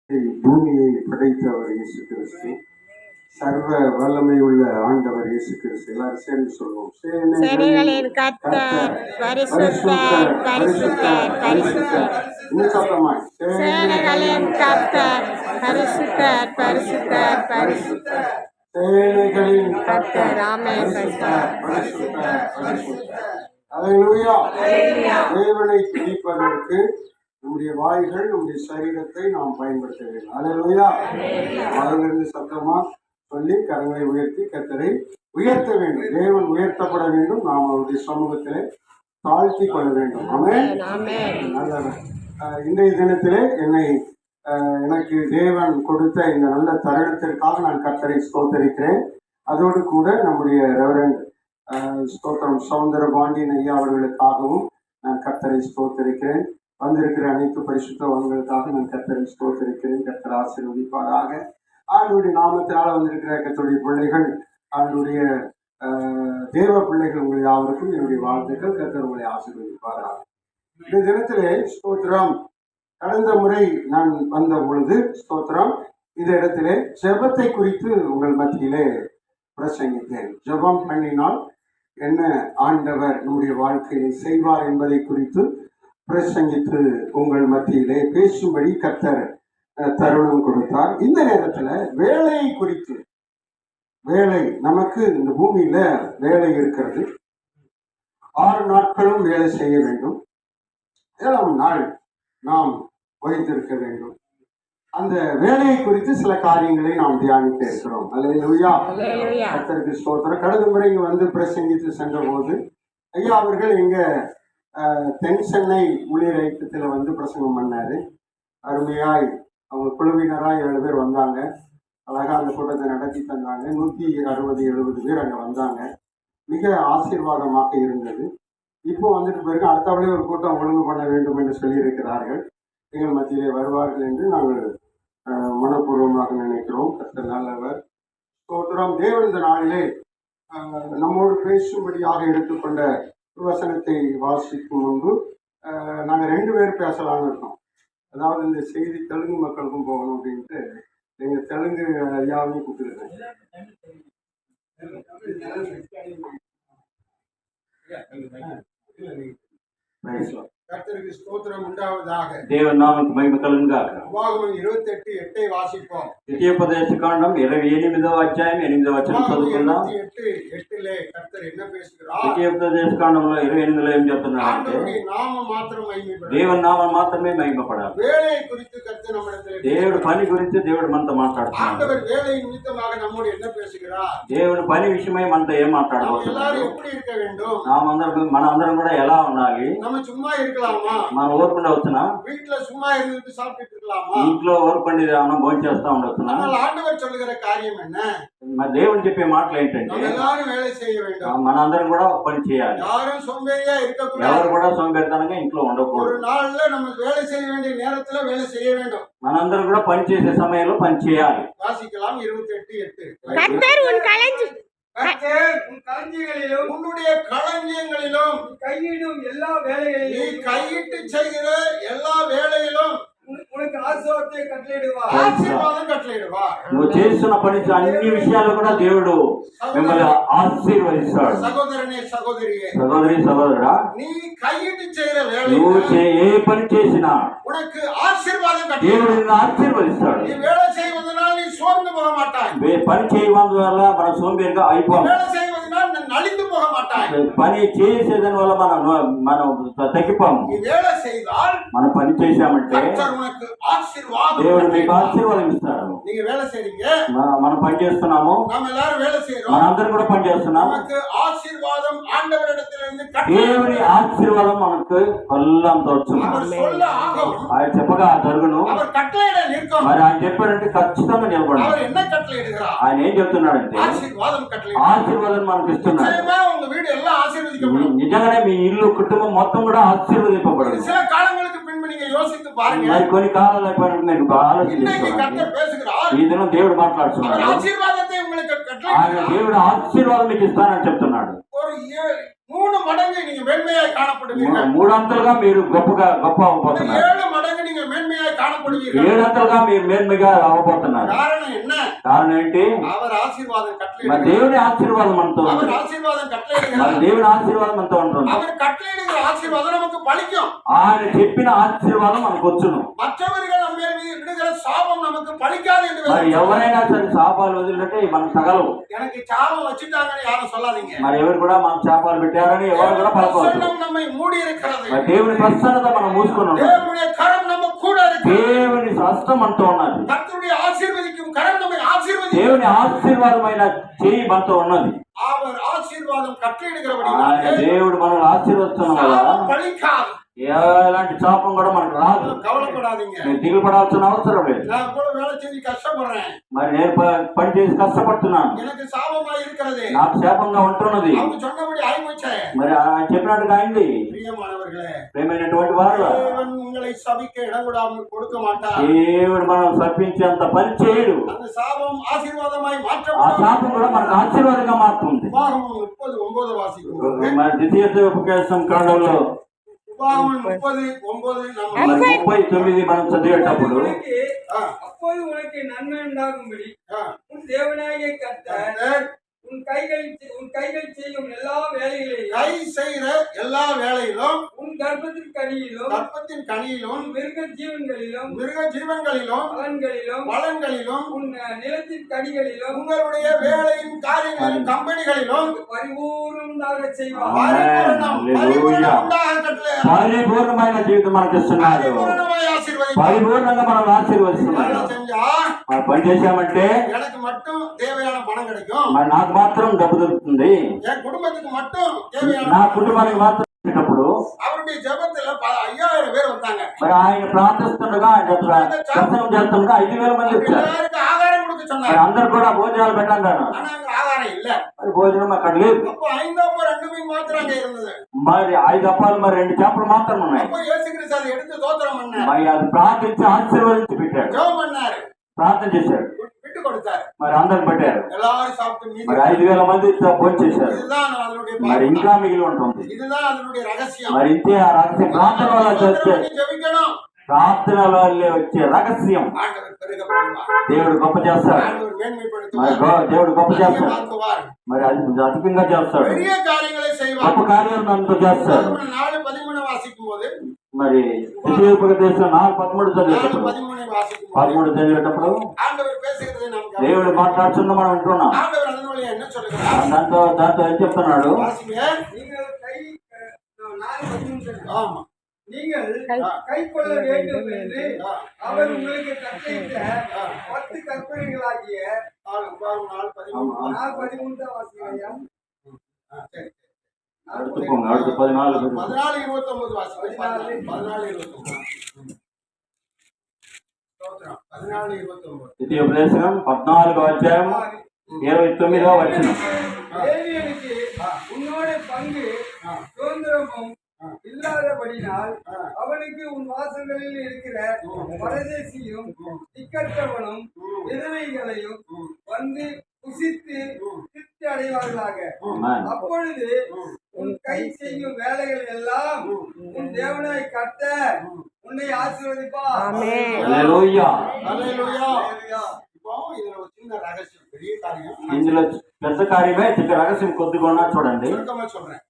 பூமியை படைத்தவர் இயேசு கிறிஸ்து. சர்வ வல்லமை உள்ள ஆண்டவர் இயேசு கிறிஸ்து. எல்லாரும் சேர்ந்து சொல்லுவோம். சேனைகளின் கர்த்தர் பரிசுத்தர் பரிசுத்தர் பரிசுத்தர். இன்னும் சத்தமாய். சேனைகளின் கர்த்தர் பரிசுத்தர் பரிசுத்தர் பரிசுத்தர். சேனைகளின் கர்த்தர் ஆமென். பரிசுத்தர் பரிசுத்தர் பரிசுத்தர். அல்லேலூயா. தேவனை துதிப்பதற்கு நம்முடைய வாய்கள், நம்முடைய சரீரத்தை நாம் பயன்படுத்த வேண்டும். அல்லேலூயா. அதிலிருந்து சத்தமா சொல்லி கரங்களை உயர்த்தி கர்த்தரை உயர்த்த வேண்டும். தேவன் உயர்த்தப்பட வேண்டும். நாம் அவருடைய சமூகத்திலே தாழ்த்தி கொள்ள வேண்டும். ஆமென். இன்றைய தினத்திலே எனக்கு தேவன் கொடுத்த இந்த நல்ல தருணத்திற்காக நான் கர்த்தரை ஸ்தோத்தரிக்கிறேன். அதோடு கூட நம்முடைய ரெவரண்ட் ஸ்தோத்திரம் சௌந்தரபாண்டியன் ஐயா அவர்களுக்காகவும் நான் கர்த்தரை ஸ்தோத்தரிக்கிறேன். வந்திருக்கிற அனைத்து பரிசுத்தவான்களுக்காக நான் கர்த்தரை ஸ்தோத்தரிக்கிறேன். கர்த்தர் ஆசீர்வதிப்பாராக. ஆண்டுடைய நாமத்தினால வந்திருக்கிற கர்த்தருடைய பிள்ளைகள், ஆண்டுடைய தேவ பிள்ளைகள், உங்களை யாவருக்கும் என்னுடைய வாழ்த்துக்கள். கர்த்தர் உங்களை ஆசீர்வதிப்பாராக. இந்த தினத்திலே ஸ்தோத்திரம், கடந்த முறை நான் வந்த பொழுது ஸ்தோத்திரம் இந்த இடத்திலே ஜெபத்தை குறித்து உங்கள் மத்தியிலே பிரசங்கித்தேன். ஜெபம் பண்ணினால் என்ன ஆண்டவர் நம்முடைய வாழ்க்கையை செய்வார் என்பதை குறித்து பிரசங்கித்து உங்கள் மத்தியிலே பேசும்படி கர்த்தர் தருணம் கொடுத்தார். இந்த நேரத்துல வேலையை குறித்து, வேலை நமக்கு இந்த பூமியில வேலை இருக்கிறது. 6 நாட்களும் வேலை செய்ய வேண்டும். 7ஆம் நாள் நாம் ஓய்ந்திருக்க வேண்டும். அந்த வேலையை குறித்து சில காரியங்களை நாம் தியானிக்க இருக்கிறோம். அல்லேலூயா. கர்த்தருக்கு ஸ்தோத்திரம். கடந்த முறை இங்க வந்து பிரசங்கித்து சென்ற போது ஐயா அவர்கள் எங்க தென் சென்னை ஊழியர் ஐக்கியத்தில் வந்து பிரசங்கம் பண்ணாரு. அருமையாய் அவங்க குழுவினராக 7 பேர் வந்தாங்க. அழகா அந்த கூட்டத்தை நடத்தி தந்தாங்க. 160-70 பேர் அங்கே வந்தாங்க. மிக ஆசீர்வாதமாக இருந்தது. இப்போ வந்துட்டு பிறகு அடுத்தவளே ஒரு கூட்டம் ஒழுங்கு பண்ண வேண்டும் என்று சொல்லியிருக்கிறார்கள். எங்கள் மத்தியிலே வருவார்கள் என்று நாங்கள் மனப்பூர்வமாக நினைக்கிறோம். கர்த்தர் நல்லவர். ஸ்தோத்திரம். தேவன் இந்த நாளிலே நம்மோடு பேசும்படியாக எடுத்துக்கொண்ட வசனத்தை வாசிக்கும் முன்பு நாங்கள் 2 பேர் பேசலாம்னு இருக்கோம். அதாவது இந்த செய்தி தெலுங்கு மக்களுக்கும் போகணும் அப்படின்ட்டு எங்கள் தெலுங்கு ஐயாவையும் கூப்பிட்டுருக்கேன். கர்த்தருக்கு ஸ்தோத்திரம் உண்டாவதாக. தேவன் நாமக்கு மகிமை కలుగుగాక. உபாகமம் 28:8 வாசிப்போம். ద్వితీయోపదేశ కాండం 28వ అధ్యాయం 8వ వచనం చదువుకుందాం. 28:8 కర్తర్ என்ன பேசுகிறார்? ద్వితీయోపదేశ కాండంలో 28లో ఏం చెప్తున్నారంటే ఆండవరి నామం మాత్రం మహిమపడాలి. దేవుని నామం మాత్రమే మహిమపడాలి. వేళை குறித்து கர்த்தர் நம்மிடத்தில் దేవుడు పని గురించి దేవుడు మనతో మాట్లాడుతున్నాడు. ஆண்டவர் வேலை நிமித்தமாக நம்மோடு என்ன பேசுகிறார்? దేవుడు పని విషయమై మనతో ఏం మాట్లాడబోతున్నాడు? எல்லாரும் எப்படி இருக்க வேண்டும்? మనందరం కూడా ఎలా ఉండాలి? நம்ம சும்மா இருக்கலாமா? మనం ఊరుకుండా వచ్చునా? வீட்ல சும்மா இருந்து சாப்பிட்டு இருக்கலாமா? ఇంట్లో ఊరుకుండి మనం భోజనం చేస్తా ఉండొచ్చునా? ஆனால் ஆண்டவர் சொல்லுகிற காரியம் என்ன? మన దేవుడు చెప్పే మాటలు ఏంటంటే நம்ம எல்லாரும் வேலை செய்ய வேண்டும். మనందరం కూడా పని చేయాలి. யாரும் சோம்பேறியா இருக்க கூடாது. ఎవరు కూడా సోంబేరితనంగా ఇంట్లో ఉండకూడదు. ஒரு நாள்ல நம்ம வேலை செய்ய வேண்டிய நேரத்துல வேலை செய்ய வேண்டும். మనందరం కూడా పని చేసే సమయంలో పని చేయాలి. வாசிக்கலாம் 28:8. கர்த்தர் உன் களஞ்சியங்களிலும் உன்னுடைய களஞ்சியங்களிலும் கையிடும் எல்லா வேலைகளிலும் நீ கையிட்டு செய்கிற எல்லா வேலையிலும் உனக்கு ஆசீர்வாதத்தை கட்டளையிடுவார். ஆசீர்வாதம் கட்டளையிடுவார். నువ్వు చేస్తున్న పని అన్ని విషయాలు కూడా దేవుడు మిమ్మల్ని ఆశీర్వదిస్తాడు. సహోదరనే సహోదరియే, సహోదరి సహోదరుడా, நீ கையிட்டு செய்கிற నువ్వు வேலையில ఏ పని చేసినా உனக்கு ஆசீர்வாதம் దేవుడు கட்டளையிடுவார். నిన్ను ఆశీర్వదిస్తాడు. நீ வேலை செய்வதனால் நீ சோர்ந்து போக மாட்டாய். పని చేయడం వల్ల మనం సోంబేరిగా అయిపోం. வேலை செய்வதனால் நீ நலிந்து போக மாட்டாய். పని చేసేదాని వల్ల మనం తగ్గిపోము. நீ வேலை செய்தால் మనం పని చేశామంటే கர்த்தர் உனக்கு ஆசீர்வாதம் దేవుడు మీకు கட்டளையிடுவார். ఆశీర్వాదం ఇస్తాడు. நீங்க வேலை செய்றீங்க, మనం పని చేస్తున్నాము, நாம எல்லாரும் வேலை செய்றோம். మనందరం కూడా పని చేస్తున్నాము. நமக்கு ஆசீர்வாதம் ஆண்டவரிடத்திலிருந்து దేవుని ఆశీర్వాదం మనకు కొల్లంత వచ్చును. அவர் சொல்ல ஆகும். ఆయన చెప్పగా జరుగును. அவர் கட்டளையிட நிற்கும். మరి ఆయన చెప్పారంటే ఖచ్చితంగా నిలబడు. அவர் என்ன கட்டளையிடுகிறார்? ఆయన ఏం చెప్తున్నాడంటే ஆசீர்வாதம் கட்டளையிடுகிறார். ఆశీర్వాదం మనకు ఇస్తున్నాడు. நிச்சயமா உங்க வீடு எல்லாம் ஆசீர்வதிக்கப்படும். నిజంగానే మీ ఇల్లు కుటుంబం మొత్తం కూడా ఆశీర్వదింపబడదు. சில காலங்களுக்கு பின்பு நீங்க யோசித்து பாருங்க. మరి కొన్ని కాలాలు అయిపోయినట్టు నేను இன்னைக்கு ఆలోచించుకున్నాను. கர்த்தர் பேசுகிறார். ఈ దినం దేవుడు அவர் మాట్లాడుతున్నాడు. ஆசீர்வாதத்தை உங்களுக்கு ఆయన கட்டளையிடுகிறார். దేవుడు ఆశీర్వాదం మీకు ఇస్తానని చెప్తున్నాడు. ஒரு 3 மடங்கு நீங்க மேன்மையாய் காணப்படுவீர்கள். 3 అంతలుగా మీరు గొప్ప ஒரு అవ్వబోతున్నారు. 7 மடங்கு நீங்க மேன்மையாய் காணப்படுவீர்கள். ఏడంతలుగా మీరు మేన్மைగా అవ్వబోతున్నారు. காரணம் என்ன? కారణం ఏంటి? அவர் ఆశీర్వాదం మరి கட்டளையிடுகிறார். దేవుని ఆశీర్వాదం మనతో ఉంది. அவர் ஆசீர்வாதம் మరి கட்டளையிடுகிறார். దేవుని ఆశీర్వాదం మనతో ఉంటుంది. அவர் கட்டளையிடுகிற ஆசீர்வாதம் நமக்கு பலிக்கும். ఆయన చెప్పిన ఆశీర్వాదం మనకు వచ్చును. மற்றவர்கள் நம்ம மேல் விடுகிற சாபம் நமக்கு பலிக்காது என்று మరి ఎవరైనా సరే శాపాలు వదిలినట్టే మనకు తగలవు. எனக்கு சாபம் வச்சுட்டாங்கன்னு யாரும் சொல்லாதீங்க. మరి ఎవరు కూడా మనకు శాపాలు పెట్టారని ఎవరు కూడా పలకవద్దు. பிரசன்னம் நம்மை மூடி இருக்கிறது. మరి దేవుని ప్రసన్నత మనం మూసుకున్నాం. தேவனுடைய கரம் நம்ம கூட இருக்கு. దేవుని హస్తం మనతో ఉన్నది. கர்த்தருடைய ஆசீர்வதிக்கும் கரம் நம்மை ஆசீர்வதிக்கும். దేవుని ఆశీర్వాదమైన చేయి మనతో ఉన్నది. அவர் ஆசீர்வாதம் கட்டளையிடுகிறபடி ఆయన దేవుడు మనల్ని ఆశీర్వదిస్తున్నాం కదా, சாபம் பலிக்காது. ఎలాంటి శాపం కూడా మనకు రాదు. கவலைப்படாதீங்க. నేను దిగులు పడాల్సిన అవసరం లేదు. நான் கூட வேலை செஞ்சு கஷ்டப்படுறேன். మరి నేను పని చేసి కష్టపడుతున్నాను. எனக்கு சாபமா இருக்கிறது. నాకు శాపంగా ఉంటున్నది. அவங்க சொன்னபடி ஆயிப்போச்சே. మరి ఆయన చెప్పినట్టుగా అయింది. பிரியமானவர்களே, ప్రేమైనటువంటి వారు, தேவன் உங்களை சபிக்க இடம் விடாமல் கொடுக்க மாட்டார். దేవుడు మనం సర్పించేంత పని చేయడు. அந்த சாபம் ஆசீர்வாதமாய் ఆ மாற்றப்படும். శాపం కూడా మనకు ఆశీర్వాదంగా మారుతుంది. உபாகமம் 30:9 வாசிக்கும். మరి ద్వితీయోపదేశం కాండంలో உபாகமம் 30:9 நம்ம 39 మనం చదివేటప్పుడు அப்போது உனக்கு நன்மை உண்டாகும்படி ஆ, உன் தேவனாகிய கர்த்தர் கர்த்தர் உன் கைகள் செய்யும் எல்லா வேலைகளையும் கை செய்கிற எல்லா வேலையிலும் உன் கர்ப்பத்தின் கனியிலும் கற்பத்தின் கனியிலும் உன் மிருக ஜீவன்களிலும் மிருக ஜீவன்களிலும் பலன்களிலும் உன் நிலத்தின் கனிகளிலும் உங்களுடைய வேலையின் காரியங்களிலும் கம்பெனிகளிலும் பரிபூர்ணமாக செய்வார். பரிபூரணம் உண்டாக கட்டளை. పరిపూర్ణమైన జీవితం మనకి ఇస్తున్నాడు. பரிபூரணமாய் ஆசீர்வதிப்பார். పరిపూర్ణంగా మనం ఆశీర్వదిస్తున్నాడు. வேலை செஞ்சா మనం పని చేశామంటే எனக்கு மட்டும் தேவையான பணம் கிடைக்கும். మరి నాకు మాత్రం డబ్బు దొరుకుతుంది. என் குடும்பத்துக்கு மட்டும் தேவையான నా కుటుంబానికి మాత్రం ఇచ్చినప్పుడు அவருடைய ஜெபத்துல 5000 பேர் வந்தாங்க. మరి ఆయన ప్రార్థిస్తుండగా ఆయన దర్శనం చేస్తుండగా 5000 మంది వచ్చారు. எல்லாருக்கும் ஆகாரம் கொடுக்க మరి சொன்னாங்க. అందరు కూడా భోజనాలు పెట్టంటారు. ஆனா அங்க ஆகாரம் இல்ல. మరి భోజనం అక్కడ లేదు. அப்போ 5 2 மீன் மாத்திரம் அங்க இருந்தது. మరి 5 అప్పాలు మరి 2 చేపలు మాత్రం ఉన్నాయి. அப்போ இயேசு கிறிஸ்து அதை எடுத்து தோத்திரம் பண்ணார். మరి అది ప్రార్థించి ఆశీర్వదించి పెట్టాడు. ஜெபம் பண்ணாரு. ప్రార్థన చేశాడు. விட்டு கொடுத்தாரு. మరి అందరు పెట్టారు. எல்லாரும் சாப்பிட்டு மீதி. మరి 5000 మంది భోజనం చేశారు. இதுதான் அதனுடைய మరి பாக்கியம். ఇంకా మిగిలి ఉంటుంది. இதுதான் அதனுடைய ரகசியம். మరి ఇంతే ఆ రహస్యం ప్రార్థన వల్ల వచ్చే ஜெபிக்கணும். ప్రార్థన వల్ల వచ్చే రహస్యం ஆண்டவர் பெருக பண்ணுவார். దేవుడు గొప్ప చేస్తాడు. ஆண்டவர் మరి மேன்மைப்படுத்துவார். దేవుడు గొప్ప చేస్తాడు. ஆக்குவார். మరి అది అధికంగా చేస్తాడు. பெரிய காரியங்களை గొప్ప செய்வார். కార్యాలను అంతా చేస్తాడు. 4:13 வாசிக்கும் போது మరి ద్వితీయోపదేశం 4:13 చదివేటప్పుడు 4:13 வாசிக்கும் போது 13 చదివేటప్పుడు ஆண்டவர் பேசுகிறதை நாம் దేవుడు మాట్లాడుతున్న మనం వింటున్నాం. ஆண்டவர் அதன் வழியா என்ன சொல்லுகிறார்? దాంతో ఏం చెప్తున్నాడు? வாசிங்க. நீங்கள் 4:13 ஆமா. நீங்கள் கை கொள்ள வேண்டும் என்று அவர் உங்களுக்கு கட்டளையிட்ட 10 கற்பனைகளாகிய 4:13 4:13 வாசிங்க. சரி. அடுத்து போங்க. அடுத்து 14 14:29 வாசிங்க. 14:29. ஸ்தோத்திரம். 14:29. ద్వితీయోపదేశం 14వ అధ్యాయం 29వ వచనం. லேவியனுக்கு உன்னோட பங்கு சுதந்திரமும் இல்லாதபடினால் அவனுக்கு உன் வாசல்களில் இருக்கிற பரதேசியும் திக்கற்றவனும் விதவைகளையும் வந்து புசித்து திருப்தி அடைவார்களாக. அப்பொழுது உன் கை செய்யும் வேலைகள் எல்லாம் உன் தேவனாய் கர்த்தர் உன்னை ஆசீர்வதிப்பார். హల్లెలూయా. హల్లెలూయా. இப்போ இதுல ஒரு சின்ன ரகசியம், பெரிய காரியம். ఇందులో పెద్ద కార్యమే, చిన్న రహస్యం కొద్దిగా ఉన్నా చూడండి. சுருக்கமா சொல்றேன்.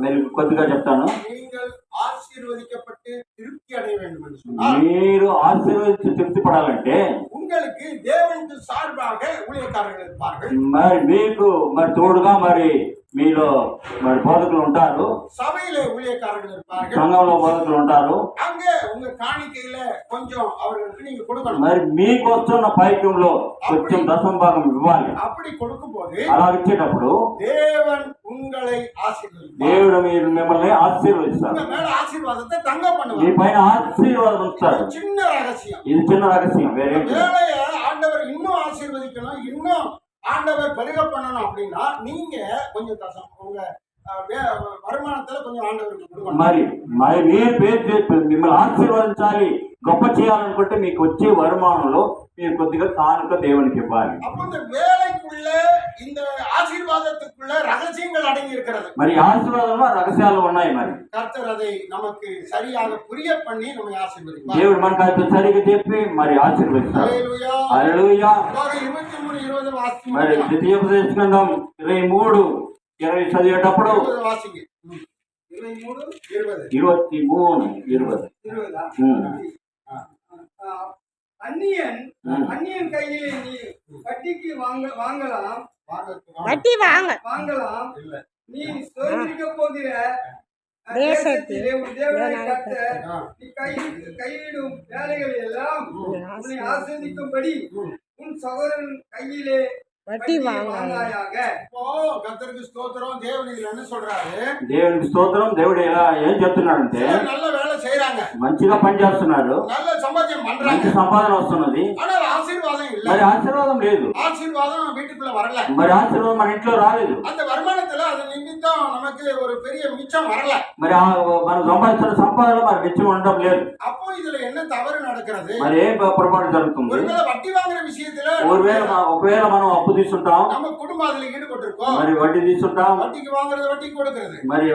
మెరుగు కొద్దిగా చెప్తాను. நீங்கள் ஆசீர்வதிக்கப்பட்டு திருப்தி அடைய வேண்டும் என்று சொன்னால் మీరు ఆశీర్వదించి తృప్తి పడాలంటే உங்களுக்கு தேவனுக்கு சார்பாக ஊழியக்காரர்கள் இருப்பார்கள். మరి మీకు మరి తోడుగా మరి మీలో మరి బోధకులు ఉంటారు. சபையிலே ஊழியக்காரர்கள் இருப்பார்கள். సంఘంలో బోధకులు ఉంటారు. அங்க உங்க காணிக்கையில கொஞ்சம் அவர்களுக்கு நீங்க கொடுக்கணும். మరి మీకు వస్తున్న పైకంలో కొంచెం దశమ భాగం ఇవ్వాలి. அப்படி கொடுக்கும் போது అలా ఇచ్చేటప్పుడు தேவன் உங்களை ஆசீர்வதிப்பார். దేవుడు మీరు మిమ్మల్ని ఆశీర్వదిస్తారు. உங்க மேல ஆசீர்வாதத்தை தங்க మీ பண்ணுவார். పైన ఆశీర్వాదం ఇస్తారు. சின்ன ரகசியம். ఇది చిన్న రహస్యం, వేరే வேலைய ஆண்டவர் இன்னும் ஆசீர்வதிக்கணும், இன்னும் ஆண்டவர் பெருக பண்ணணும் அப்படின்னா நீங்க கொஞ்சம் உங்க வருமானத்துல கொஞ்சம் ஆண்டவருக்கு கொடுக்கணும். మరి మరి మీరు పేరు చేసి మిమ్మల్ని ఆశీర్వదించాలి, గొప్ప చేయాలనుకుంటే మీకు వచ్చే வருமாనంలో మీరు కొద్దిగా కానుక దేవునికి ఇవ్వాలి. அப்ப இந்த வேலைக்குள்ள இந்த ஆசீர்வாதத்துக்குள்ள ரகசியங்கள் அடங்கி இருக்கிறது. మరి ఈ ఆశీర్వాదంలో రహస్యాలు ఉన్నాయి. మరి கர்த்தர் அதை நமக்கு சரியாக புரிய பண்ணி நம்மை ஆசீர்வதிப்பார். దేవుడు మనకు అది సరిగ్గా చెప్పి మరి ఆశీర్వదిస్తాడు. హల్లెలూయా. హల్లెలూయా. అలాగే 23:20 వాక్యం. మరి ద్వితీయోపదేశ గ్రంథం 23:20 చదివేటప్పుడు 20 వాక్యం. 23:20. 23:20. அந்நியன் கையிலே நீ வட்டிக்கு வாங்கலாம் வட்டி வாங்கலாம் இல்ல. நீ சோதரிக்க போகிற தேசத்தில் தேசத்திலே உன் தேவனை கர்த்தர் நீ கையிடும் வேலைகளை எல்லாம் உன்னை ஆசீர்வதிக்கும்படி உன் சகோதரன் கையிலே வட்டி வாங்காயாக. இப்போ கர்த்தருக்கு ஸ்தோத்திரம். தேவன் இதுல என்ன சொல்றாரு? దేవునికి స్తోత్రం. దేవుడు ఎలా ఏం చెప్తున్నాడంటే சிலர் நல்ல வேலை செய்யறாங்க, మంచిగా పని చేస్తున్నారు, நல்ல சம்பாத்தியம் பண்றாங்க, మంచి సంపాదన వస్తున్నది, ஆனால் ఆశీర్వాదం இல்ல. మరి ఆశీర్వాదం లేదు. ஆசீர்வாதம் வீட்டுக்குள்ள வரல. మరి ఆశీర్వాదం మన ఇంట్లో రాలేదు. அந்த வருமானத்துல அது நிமித்தம் நமக்கு ஒரு பெரிய மிச்சம் வரல. మరి మనం సంపాదిస్తున్న సంపాదన మరి మిச்சం ఉండడం లేదు. அப்போ இதுல என்ன தவறு நடக்கிறது? మరి ఏం పొరపాటు జరుగుతుంది? ஒருவேளை வட்டி வாங்குற விஷயத்துல ఒకవేళ మనం అప్పు తీసుకుంటాం, நம்ம குடும்பம் அதுல ஈடுபட்டிருக்கோம். మరి వడ్డీ తీసుకుంటాం, வட்டிக்கு வாங்குறது வட்டிக்கு கொடுக்கிறது, మరి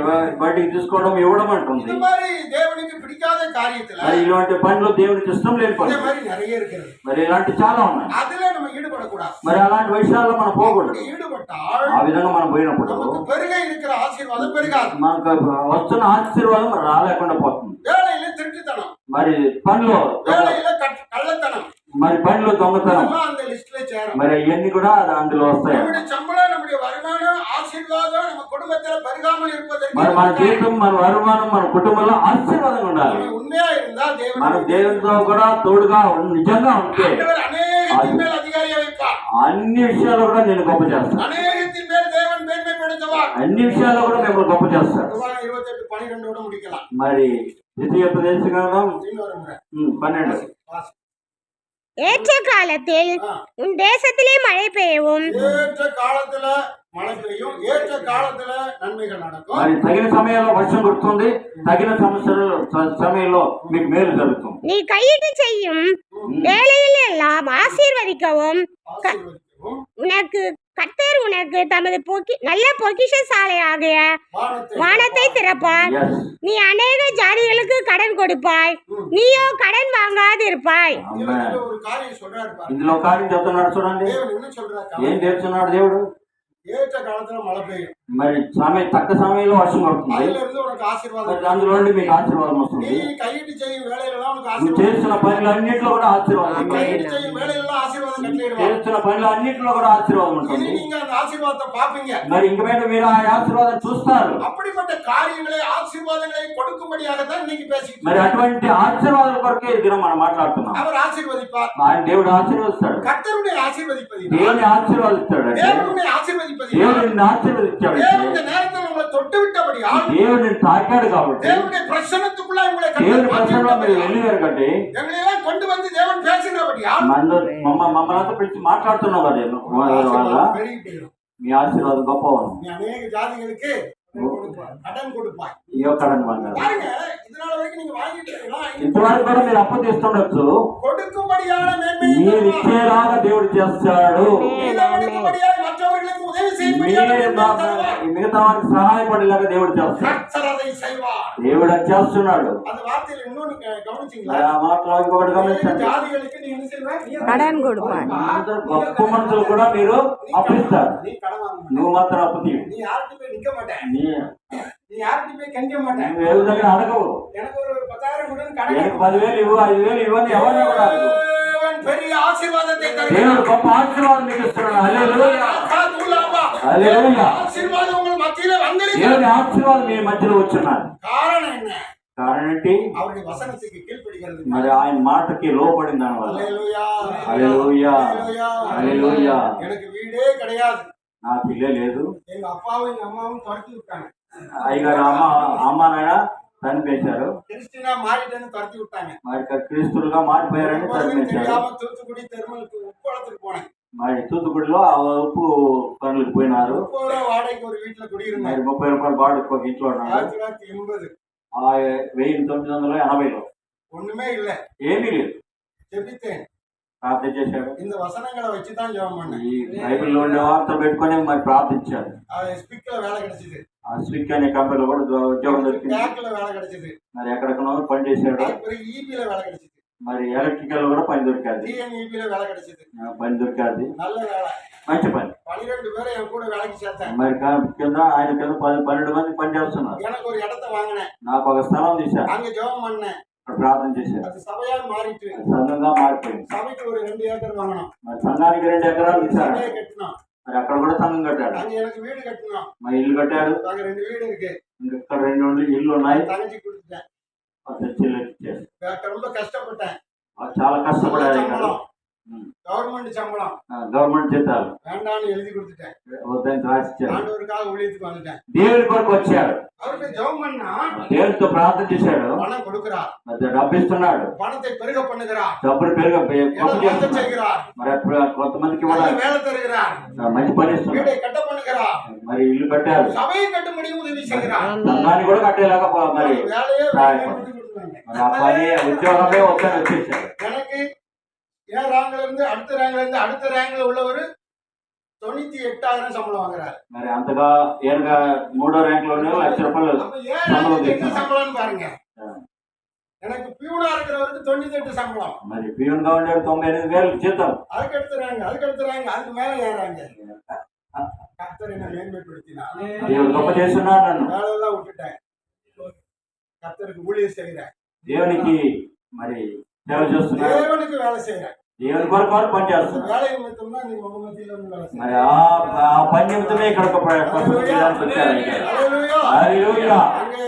వడ్డీకి తీసుకోవడం ఇవ్వడం అంటుంది. இந்த மாதிரி தேவனுக்கு பிடிக்காத காரியத்துல మరి ఇలాంటి పనులు దేవునికి ఇష్టం లేని இந்த పనులు மாதிரி நிறைய இருக்கிறது. మరి ఇలాంటి చాలా ఉన్నాయి. அதுல நம்ம ஈடுபடக்கூடாது. మరి అలాంటి విషయాల్లో మనం పోకూడదు. அப்படி ஈடுபட்டால் ఆ విధంగా మనం పోయినప్పుడు நமக்கு பெருக இருக்கிற ஆசீர்வாதம் பெருகாது. మనకు వస్తున్న ఆశీర్వాదం రాలేకుండా పోతుంది. வேலையில திருட்டுத்தனம், మరి పనిలో வேலையில கள்ளத்தனம், మరి పనిలో దొంగతనం, எல்லாம் அந்த லிஸ்ட்ல சேரும். మరి ఇవన్నీ కూడా అందులో వస్తాయి. நம்முடைய சம்பளம், நம்முடைய வருமானம், ஆசீர்வாதம் நம்ம குடும்பத்துல பெருகாமல் இருப்பதற்கு మరి మన జీవితం, మన வருமாనం, మన కుటుంబంలో ఆశీర్వాదంగా ఉండాలి. நம்ம உண்மையா இருந்தா మన தேவன் దేవునితో కూడా తోడుగా నిజంగా ఉంటే ஆண்டவர் அநேகத்தின் மேல் அதிகாரியா வைப்பார். అన్ని విషయాల్లో కూడా నేను గొప్ప చేస్తాను. அநேகத்தின் மேல் தேவன் மேன்மைப்படுத்துவார். అన్ని విషయాల్లో కూడా మిమ్మల్ని గొప్ప చేస్తాను. 28:12 முடிக்கலாம். మరి ద్వితీయోపదేశ గ్రంథం இன்னொரு முறை 12. ஏற்ற காலத்தில் உன் தேசத்திலே மழை பெய்யவும் ஏற்ற காலத்துல மழை பெய்யும், ஏற்ற காலத்துல நன்மைகள் நடக்கும். మరి తగిన సమయంలో వర్షం కురుస్తుంది, తగిన సమయంలో మీకు మేలు జరుగుతుంది. நீ கையிட்டு செய்யும் வேலையில் எல்லாம் ஆசீர்வதிக்கவும் ஆசீர்வதிக்கவும் உனக்கு கர்த்தர் உனக்கு தமது நல்ல பொக்கிஷசாலையாகிய வானத்தை திறப்பார். Yes. நீ அநேக ஜாதிகளுக்கு கடன் கொடுப்பாய், நீயோ கடன் வாங்காது இருப்பாய். இதுல ஒரு காரியம் சொல்றாரு பாருங்க. ఇందులో కార్యం చెప్తున్నాడు చూడండి. தேவன் என்ன சொல்றாரு? ఏం చేస్తున్నాడు దేవుడు? ஏற்ற காலத்துல மழை பெய்யும், మరి తక్క సమయంలో వర్షం పడుతుంది, அதுல இருந்து உனக்கு ஆசீர்வாதம். మరి అందులో నుండి మీకు ఆశీర్వాదం நீ వస్తుంది. கையிட்டு செய்யும் வேலையில உனக்கு నువ్వు ஆசீர்வாதம். చేస్తున్న పనులన్నింటిలో కూడా ఆశీర్వాదం ఉంటుంది. கையிட்டு செய்யும் வேலையில ஆசீர்வாதம் கட்டளையிடுவார். చేస్తున్న పనులన్నింటిలో కూడా ఆశీర్వాదం இனி ఉంటుంది. நீங்க அந்த ஆசீர்வாதத்தை பாப்பீங்க. మరి ఇంక మీద మీరు ఆ ఆశీర్వాదం చూస్తారు. அப்படிப்பட்ட காரியங்களை ஆசீர்வாதங்களை கொடுக்கும்படியாக தான் இன்னைக்கு பேசிட்டு మరి అటువంటి ఆశీర్వాదాల కొరకే ఈ దినం మనం మాట్లాడుతున్నాం. அவர் ஆசீர்வதிப்பார். ఆయన దేవుడు ఆశీర్వదిస్తాడు. கர்த்தருடைய ஆசீர்வதிப்பது దేవుని ఆశీర్వాదిస్తాడు. தேவனுடைய ஆசீர்வதிப்பது దేవుడు నిన్ను ఆశీర్వదించాడు. தேவனுடைய நேரத்தில் உங்களை தொட்டு விட்டபடியால் దేవుడు నిన్ను తాకాడు కాబట్టి, தேவனுடைய பிரசன்னத்துக்குள்ள உங்களை దేవుని கர்த்தர் ప్రసన్నంలో మీరు மாற்றிவிட்டபடியால், వెళ్ళారు కంటే எங்களை எல்லாம் கொண்டு வந்து தேவன் பேசுகிறபடியால் మమ్మల్ని అంతా పిలిచి మాట్లాడుతున్నావు కదా వాళ్ళ ஆசீர்வாதம் பெருகி போயிடும். మీ ఆశీర్వాదం గొప్పవాడు. நீ அநேக ஜாதிகளுக்கு கடன் கொடுப்பாய். ఈ యొక్క பாருங்க, இதனால வரைக்கும் நீங்க வாங்கிட்டு இருக்கலாம். ఇంతవరకు కూడా మీరు అప్పు తీస్తుండొచ్చు. கொடுக்கும்படியான మీరు மேன்மையை ఇచ్చేలాగా దేవుడు చేస్తాడు. கொடுக்கும்படியாக மற்றவர்களுக்கு உதவி మీరు செய்யும்படியாக தருவார். మిగతా వారికి సహాయపడేలాగా దేవుడు చేస్తాడు. கர்த்தர் அதை செய்வார். దేవుడు అది చేస్తున్నాడు. அந்த வார்த்தையில இன்னொன்னு கவனிச்சீங்களா? ఆ మాటలో ఇంకొకటి గమనించండి. ஜாதிகளுக்கு நீ என்ன செய்வ? கடன் கொடுப்பாய். అందరూ గొప్ప మనుషులు కూడా మీరు అప్పిస్తారు. நீ கடன் வாங்க மாட்ட. నువ్వు మాత్రం అప్పు తీయ. நீ யார்கிட்ட போய் நிக்க மாட்ட. నీ- நீ யார்கிட்ட போய் கெஞ்ச மாட்ட. నువ్వు ఎవరి దగ్గర అడగవు. எனக்கு ஒரு 10,000 கொடுன்னு கடன் எனக்கு 10,000 ఇవ్వు, 5,000 ఇవ్వని ఎవరిని కూడా అడగవు. தேவன் பெரிய ஆசீர்வாதத்தை దేవుడు தருகிறார். గొప్ప ఆశీర్వాదం మీకు ఇస్తున్నాడు. హల్లెలూయా. காதுலாமா. హల్లెలూయా. ஆசீர்வாதம் உங்கள் மத்தியில வந்திருக்கிறது. దేవుని ఆశీర్వాదం మీ మధ్యలో వచ్చున్నాడు. காரணம் என்ன? కారణం ఏంటి? அவருடைய வசனத்துக்கு கீழ்ப்படிகிறது. మరి ఆయన మాటకి లోపడిన దాని వల్ల. ஹல்லேலூயா. హల్లెలూయా. హల్లెలూయా. எனக்கு வீடே கிடையாது. నాకు ఇల్లే లేదు. எங்க அப்பாவும் எங்க அம்மாவும் துரத்தி விட்டாங்க. అయ్యగారు అమ్మ నాయన చనిపేశారు. கிறிஸ்டினா மாறிட்டேன்னு துரத்தி விட்டாங்க. మరి క్రీస్తులుగా మారిపోయారని చనిపేశారు. தெரியாம தூத்துக்குடி தெருமலுக்கு உப்பளத்துக்கு போனேன். మరి తూతుకుడిలో ఆ ఉప్పు పనులకు పోయినారు. உப்பு வாடகைக்கு ஒரு வீட்டுல குடியிருந்தேன். మరి 30 రూపాయలు బాడుకు ఒక ఇంట్లో ఉన్నారు. 1980. 1980లో ஒண்ணுமே இல்ல. ఏమీ లేదు. ஜெபித்தேன். ప్రార్థన చేశాడు. இந்த వచనங்களை வச்சு தான் ஜெபம் பண்ணேன். ఈ బైబిల్లో ఉండే వార్తలు పెట్టుకొని మరి ప్రార్థించాడు. ஸ்பிக்ல வேலை கிடைச்சது, ఆ స్విక్ అనే కంపెనీలో కూడా ఉద్యోగం దొరికింది. பேங்க்ல வேலை கிடைச்சது, మరి ఎక్కడికనో పని చేశాడు. அப்புறம் ஈபில வேலை கிடைச்சது, మరి ఎలక్ట్రికల్ కూడా పని దొరికాది. டிஎன்இபில வேலை கிடைச்சது, పని దొరికాది. நல்ல வேலை, మంచి పని. 12 பேரை என் கூட வேலைக்கு சேர்த்தேன். మరి కింద ఆయన కింద 12 మంది పని చేస్తున్నారు. எனக்கு ஒரு இடத்த வாங்கினேன், నాకు ఒక స్థలం తీశాను. அங்க ஜெபம் பண்ணேன், అక్కడ ప్రార్థన చేశాను. அது సభயா మారిட்டு సంఘంగా మారిపోయింది. சபைக்கு ஒரு 2 ஏக்கர் வாங்கினோம், మరి సంఘానికి 2 ఎకరాలు ఇచ్చారు. சபையை கட்டினோம், మరి అక్కడ కూడా సంఘం కట్టాడు. அங்க எனக்கு வீடு கட்டினோம், మరి ఇల్లు కట్టాడు. அங்க 2 வீடு இருக்கு, ఇక్కడ 2 ఇల్లు ఉన్నాయి. தங்கச்சி கொடுத்துட்டேன். చెల్లెకి ఇచ్చారు. ரொம்ப கஷ்டப்பட்டேன், చాలా కష్టపడారు. ఇక్కడ சம்பளம், கவர்மெண்ட் சம்பளம் గవర్నమెంట్ జీతాలు வேண்டாம்னு எழுதி கொடுத்துட்டேன். వద్దని రాసిచ్చారు. ஆண்டவருக்காக ஊழியத்துக்கு வந்துட்டேன். దేవుడి కొరకు వచ్చాడు. அவருக்கு ஜெபம் பண்ணா దేవుడితో ప్రార్థన చేశాడు. பணம் கொடுக்கிறார், మరి డబ్బు ఇస్తున్నాడు. பணத்தை பெருக பண்ணுகிறார், డబ్బులు இடம் வாங்க செய்கிறார், మరి అప్పుడు కొంతమందికి நல்ல కూడా வேலை தருகிறார், మంచి పని ఇస్తున్నాడు. வீடை கட்ட பண்ணுகிறார், మరి ఇల్లు కట్టారు. சபையை கட்டும்படியும் உதவி செய்கிறார். సంఘాన్ని కూడా కట్టేలాగా మరి வேலையே సహాయపడు. మరి ఆ పని ఉద్యోగమే వద్దని వచ్చేసాడు. எனக்கு ஏன் ரேங்க்ல இருந்து அடுத்த ரேங்க்ல உள்ளவர் 98,000 சம்பளம் வாங்குறாரு. మరి అంతగా ఏనుగా 3వ ర్యాంకులోనే ₹1,00,000 அப்ப ஏன் சம்பளம் எனக்கு என்ன கேட்கிறார். சம்பளம்னு பாருங்க. எனக்கு பியூனா இருக்கிறவருக்கு 98 சம்பளம், మరి పియూన్ గా ఉండేది 98,000 జీతం. அதுக்கு எடுத்துறாங்க, அதுக்கு மேல ஏறாங்க. கர்த்தர் என்ன மேன்மைப்படுத்தினார், దేవుడు గొప్ప చేస్తున్నాడు. నన్ను வேலையெல்லாம் விட்டுட்டேன், கர்த்தருக்கு ஊழியம் செய்கிறேன், దేవునికి మరి సేవ చేస్తున్నాడు. தேவனுக்கு வேலை செய்கிறேன். దేవుని కొరకు వారు పని చేస్తున్నారు. வேலை நிமித்தம் தான் நீங்க உங்க மத்தியில வந்து வேலை మరి செய்யறீங்க. ఆ పని నిమిత్తమే ఇక్కడ వచ్చారు. ஹல்லேலூயா. హల్లెలూయా. அங்க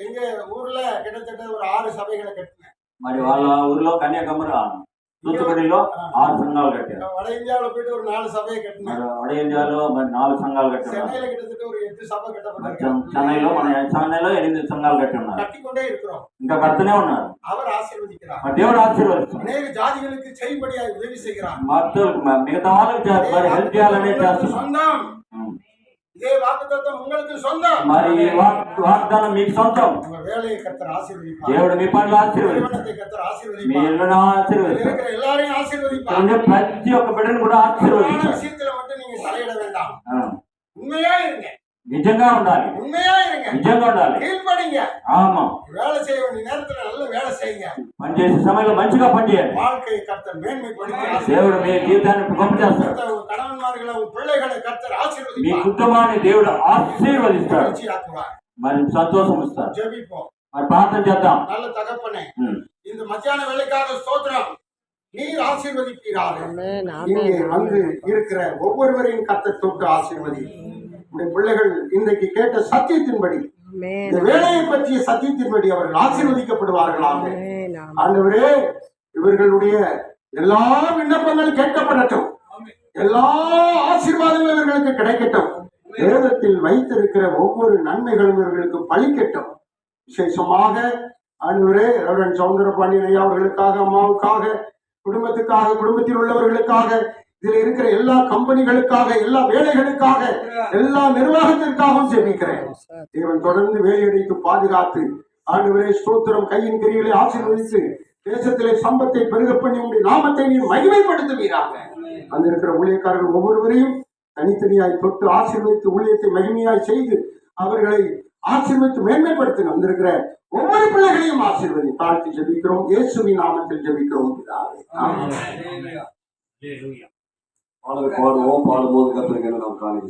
எங்க ஊர்ல கிட்டத்தட்ட ஒரு 6 சபைகளை கட்டினேன். మరి వాళ్ళ ఊర్లో కన్యాకుమారి తూతుకుడిలో 6 సంఘాలు కట్టారు. வட இந்தியாவுல போயிட்டு ஒரு 4 சபையை கட்டினேன். మరి వడ ఇండియాలో మరి 4 సంఘాలు కట్టారు. சென்னையில கிட்டத்தட்ட ஒரு 8 சபை మరి கட்டப்பட்டிருக்கு. చెన్నైలో మన చెన్నైలో 8 సంఘాలు కట్టి ఉన్నారు. கட்டிக்கொண்டே இருக்கிறோம். ఇంకా కడుతూనే ఉన్నారు. அவர் ஆசீர்வதிக்கிறார். మరి దేవుడు ఆశీర్వదిస్తున్నాడు. அநேக ஜாதிகளுக்கு செய்படியாய் உதவி செய்கிறார். మిగతా వాళ్ళకి మరి హెల్ప్ చేయాలనే చేస్తున్నారు. சொந்தம் இதே வாக்குத்தத்தம் உங்களுக்கு சொந்தம். మరి ఈ వాగ్దానం మీకు సొంతం. உங்க வேலையை கர்த்தர் ஆசீர்வதிப்பார். దేవుడు మీ పనులు ఆశీర్వదిస్తాడు. நிறுவனத்தை கர்த்தர் మీ ஆசீர்வதிப்பார். ఇల్లును ఆశీర్వదిస్తాడు. இருக்கிற எல்லாரையும் ஆசீர்வதிப்பார். ఉండే ప్రతి ఒక్క బిడ్డను కూడా ఆశీర్వదిస్తాడు. விஷயத்துல மட்டும் நீங்க தலையிட வேண்டாம். ఆ, உண்மையா இருங்க, నిజంగా ఉండాలి. உண்மையா இருங்க, నిజంగా ఉండాలి. கீழ்ப்படிங்க. ఆమా வேலை செய்ய வேண்டிய நேரத்துல நல்ல வேலை செய்யுங்க. పని చేసే సమయంలో మంచిగా పని చేయాలి. வாழ்க்கையை கர்த்தர் மேன்மைப்படுத்தி దేవుడు మీ జీవితాన్ని గొప్ప చేస్తాడు. உங்க கணவன்மார்களை உங்க பிள்ளைகளை கர்த்தர் మీ ஆசீர்வதிப்பார். కుటుంబాన్ని దేవుడు ఆశీర్వదిస్తాడు. மகிழ்ச்சியாக்குவார். మరి సంతోషం ఇస్తాడు. ஜெபிப்போம். మరి ప్రార్థన చేద్దాం. நல்ல தகப்பனே, இந்த மத்தியான வேலைக்காக ஸ்தோத்திரம். நீர் ஆசீர்வதிப்பீராக. இங்கே வந்து இருக்கிற ஒவ்வொருவரையும் கர்த்தர் தொட்டு ஆசீர்வதி. உடைய பிள்ளைகள் இன்றைக்கு கேட்ட சத்தியத்தின்படி, இந்த வேலையை பற்றிய சத்தியத்தின்படி அவர்கள் ஆசீர்வதிக்கப்படுவார்களாக. ஆண்டவரே, இவர்களுடைய எல்லா விண்ணப்பங்களும் கேட்கப்படட்டும், எல்லா ஆசீர்வாதங்களும் இவர்களுக்கு கிடைக்கட்டும். வேதத்தில் வைத்திருக்கிற ஒவ்வொரு நன்மைகளும் இவர்களுக்கு பலிக்கட்டும். விசேஷமாக ஆண்டவரே, ரெவரண்ட் சௌந்தரபாண்டியன் ஐயா அவர்களுக்காக, அம்மாவுக்காக, குடும்பத்துக்காக, குடும்பத்தில் உள்ளவர்களுக்காக, இதுல இருக்கிற எல்லா கம்பெனிகளுக்காக, எல்லா வேலைகளுக்காக, எல்லா நிர்வாகத்திற்காகவும் ஜெபிக்கிறேன். தேவன் தொடர்ந்து வேலையடைத்து பாதுகாத்து, ஆண்டவரே ஸ்தோத்திரம், கையின் கிரிகளை ஆசீர்வதித்து தேசத்திலே சம்பத்தை பெருக பண்ணி உங்களுடைய நாமத்தை நீர் மகிமைப்படுத்துவீராக. வந்திருக்கிற ஊழியக்காரர்கள் ஒவ்வொருவரையும் தனித்தனியாய் தொட்டு ஆசீர்வதித்து ஊழியத்தை மகிமையாய் செய்து அவர்களை ஆசீர்வதித்து மேன்மைப்படுத்த வந்திருக்கிற ஒவ்வொரு பிள்ளைகளையும் ஆசீர்வதி தாழ்த்தி ஜெபிக்கிறோம். இயேசுவின் நாமத்தில் ஜெபிக்கிறோம். பாடுவோம். பாடும்போது கத்திரிக்கை நாம் காணிக்க